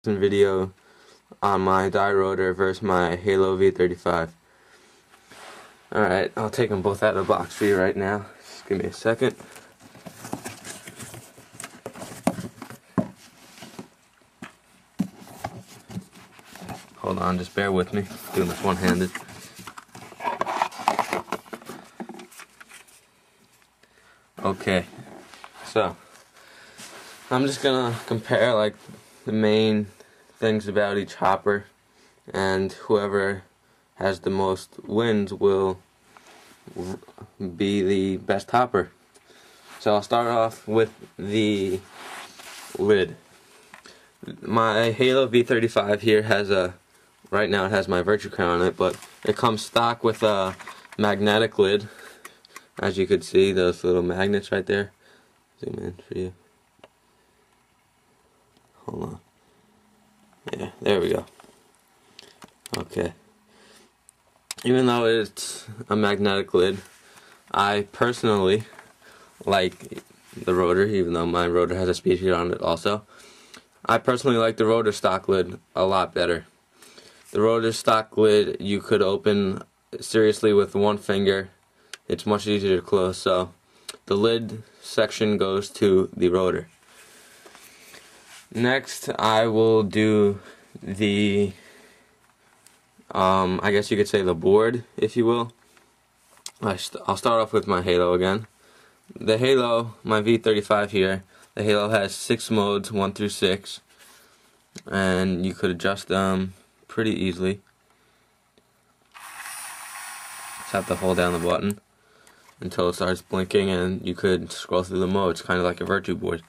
Video on my die rotor versus my Halo v35. Alright, I'll take them both out of the box for you right now. Just give me a second. Hold on, just bear with me. Doing this one-handed. Okay, so I'm just gonna compare like the main things about each hopper, and whoever has the most wins will be the best hopper. So I'll start off with the lid. My Halo v35 here has right now it has my Virtue Crown on it, but it comes stock with a magnetic lid. As you can see, those little magnets right there. Zoom in for you. Hold on. Yeah, there we go. Okay. Even though it's a magnetic lid, I personally like the Rotor, even though my Rotor has a speed heater on it also. I personally like the Rotor stock lid a lot better. The Rotor stock lid you could open seriously with one finger. It's much easier to close, so the lid section goes to the Rotor. Next, I will do the, I guess you could say the board, if you will. I'll start off with my Halo again. The Halo, my v35 here, the Halo has 6 modes, 1 through 6, and you could adjust them pretty easily. Just have to hold down the button until it starts blinking, and you could scroll through the modes, kind of like a Virtue board.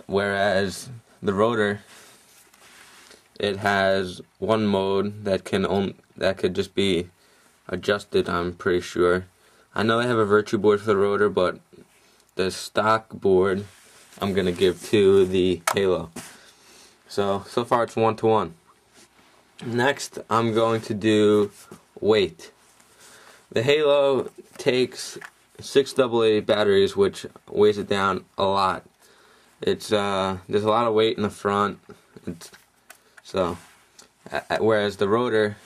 Whereas the Rotor, it has one mode that could just be adjusted, I'm pretty sure. I know they have a Virtue board for the Rotor, but the stock board I'm gonna give to the Halo. So far it's 1-to-1. Next, I'm going to do weight. The Halo takes 6 AA batteries, which weighs it down a lot. It's there's a lot of weight in the front. Whereas the Rotor,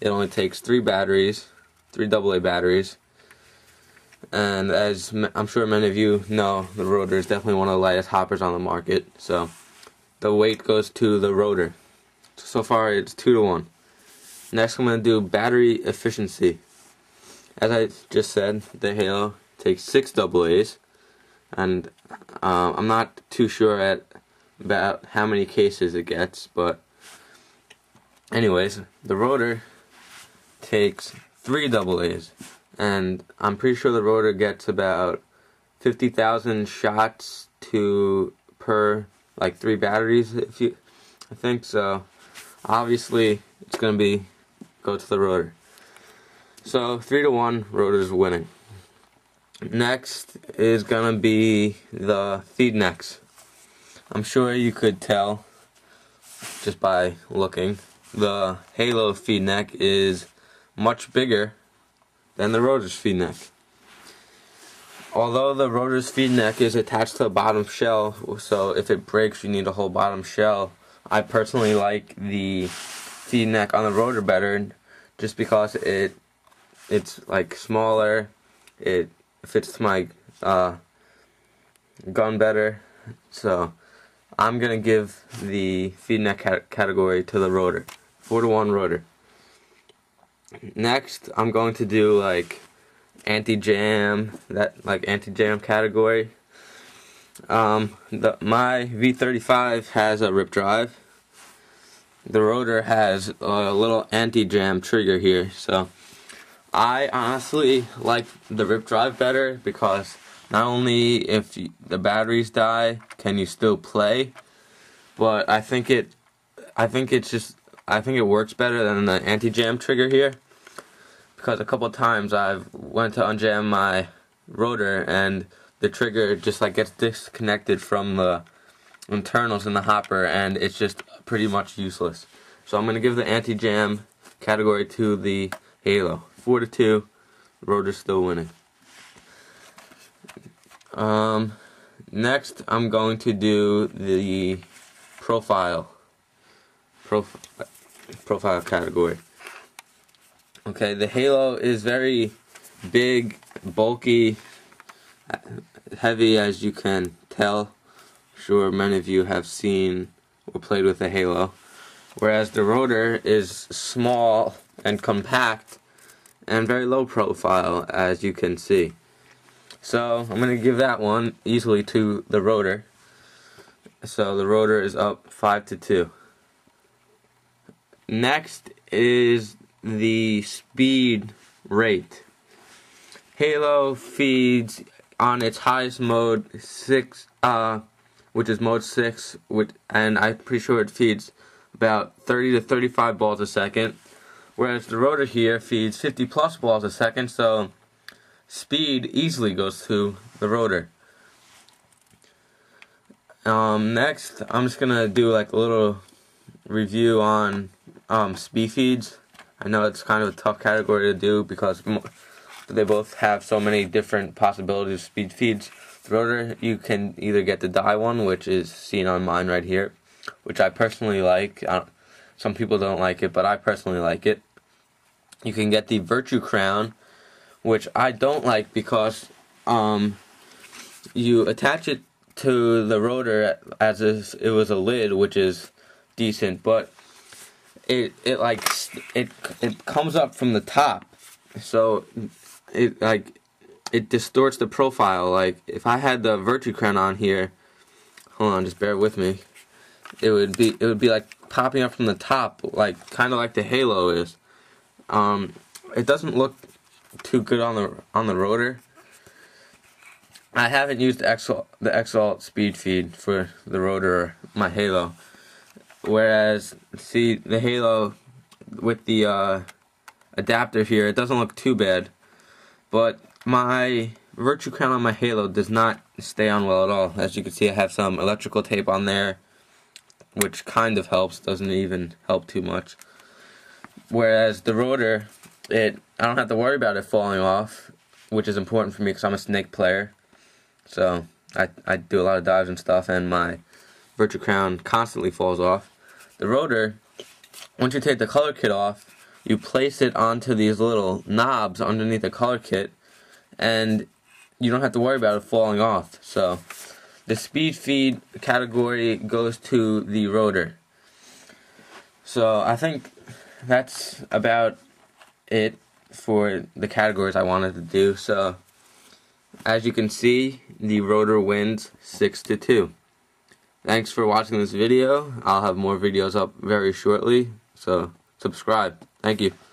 it only takes 3 batteries, 3 AA batteries. And as I'm sure many of you know, the Rotor is definitely one of the lightest hoppers on the market. So the weight goes to the Rotor. So far it's 2-to-1. Next, I'm going to do battery efficiency. As I just said, the Halo takes 6 AA's, and I'm not too sure about how many cases it gets, but anyways, the Rotor takes 3 AA's, and I'm pretty sure the Rotor gets about 50,000 shots per like 3 batteries, I think so. Obviously, it's gonna go to the Rotor. So 3-to-1, Rotor's winning. Next is gonna be the feed necks. I'm sure you could tell just by looking. The Halo feed neck is much bigger than the Rotor's feed neck. Although the Rotor's feed neck is attached to the bottom shell, so if it breaks you need a whole bottom shell, I personally like the feed neck on the Rotor better, just because it's like smaller, it fits my gun better, so I'm gonna give the feed neck category to the Rotor. 4-to-1 Rotor. Next, I'm going to do like anti-jam category. My v35 has a rip drive. The Rotor has a little anti-jam trigger here, so I honestly like the rip drive better, because not only if the batteries die can you still play, but I think it works better than the anti-jam trigger here, because a couple times I've went to unjam my Rotor and the trigger just like gets disconnected from the internals in the hopper, and it's just pretty much useless. So I'm going to give the anti-jam category to the Halo. 4-to-2, Rotor's still winning. Next, I'm going to do the profile category. Okay, the halo is very big, bulky, heavy, as you can tell. Sure, many of you have seen or played with a halo. Whereas the rotor is small and compact and very low profile, as you can see. So I'm going to give that one easily to the rotor. So the rotor is up 5-2. Next is the speed rate. Halo feeds on its highest mode 6, which is mode 6, and I'm pretty sure it feeds about 30 to 35 balls a second, whereas the rotor here feeds 50 plus balls a second, so speed easily goes to the rotor. Next, I'm just gonna do like a little review on speed feeds. I know it's kind of a tough category to do because they both have so many different possibilities of speed feeds. The rotor, you can either get the die one, which is seen on mine right here, which I personally like. Some people don't like it, but I personally like it. You can get the Virtue Crown, which I don't like because you attach it to the rotor as if it was a lid, which is decent, but it comes up from the top, so it distorts the profile. Like if I had the Virtue Crown on here, hold on, just bear with me. It would be like popping up from the top, like kind of like the halo is. It doesn't look too good on the rotor. I haven't used the Exalt speed feed for the rotor or my halo. Whereas, see, the halo with the adapter here, it doesn't look too bad. But my Virtue Crown on my halo does not stay on well at all. As you can see, I have some electrical tape on there, which kind of helps, doesn't even help too much. Whereas the rotor, I don't have to worry about it falling off, which is important for me because I'm a snake player. So I do a lot of dives and stuff, and my Virtue Crown constantly falls off. The rotor, once you take the color kit off, you place it onto these little knobs underneath the color kit, and you don't have to worry about it falling off. So the speed feed category goes to the rotor. So I think that's about it for the categories I wanted to do. So as you can see, the rotor wins 6-2. Thanks for watching this video. I'll have more videos up very shortly, so subscribe. Thank you.